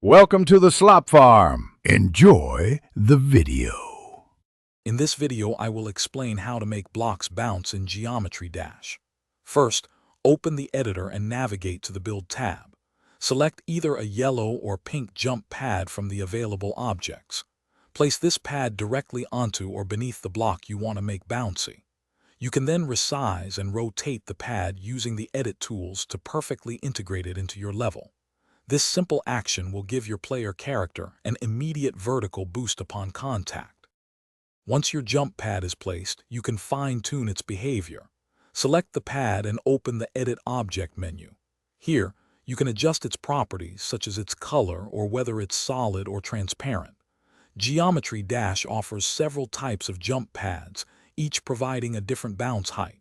Welcome to the Slop Farm. Enjoy the video. In this video, I will explain how to make blocks bounce in Geometry Dash. First, open the editor and navigate to the Build tab. Select either a yellow or pink jump pad from the available objects. Place this pad directly onto or beneath the block you want to make bouncy. You can then resize and rotate the pad using the edit tools to perfectly integrate it into your level. This simple action will give your player character an immediate vertical boost upon contact. Once your jump pad is placed, you can fine-tune its behavior. Select the pad and open the Edit Object menu. Here, you can adjust its properties, such as its color or whether it's solid or transparent. Geometry Dash offers several types of jump pads, each providing a different bounce height.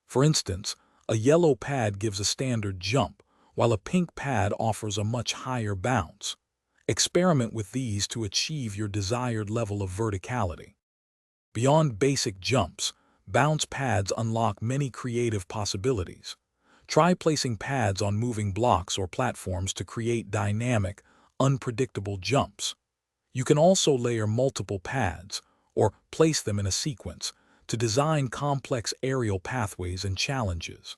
For instance, a yellow pad gives a standard jump, while a pink pad offers a much higher bounce. Experiment with these to achieve your desired level of verticality. Beyond basic jumps, bounce pads unlock many creative possibilities. Try placing pads on moving blocks or platforms to create dynamic, unpredictable jumps. You can also layer multiple pads, or place them in a sequence, to design complex aerial pathways and challenges.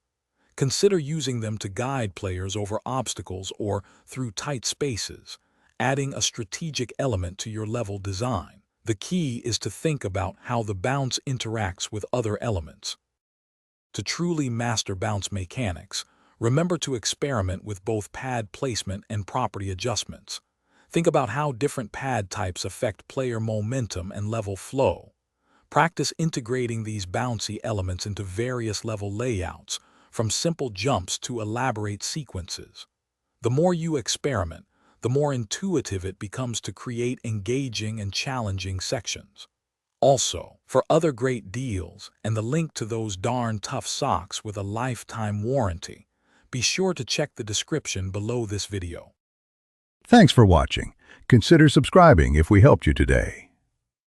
Consider using them to guide players over obstacles or through tight spaces, adding a strategic element to your level design. The key is to think about how the bounce interacts with other elements. To truly master bounce mechanics, remember to experiment with both pad placement and property adjustments. Think about how different pad types affect player momentum and level flow. Practice integrating these bouncy elements into various level layouts, from simple jumps to elaborate sequences. The more you experiment, the more intuitive it becomes to create engaging and challenging sections. Also, for other great deals and the link to those darn tough socks with a lifetime warranty, be sure to check the description below this video. Thanks for watching. Consider subscribing if we helped you today.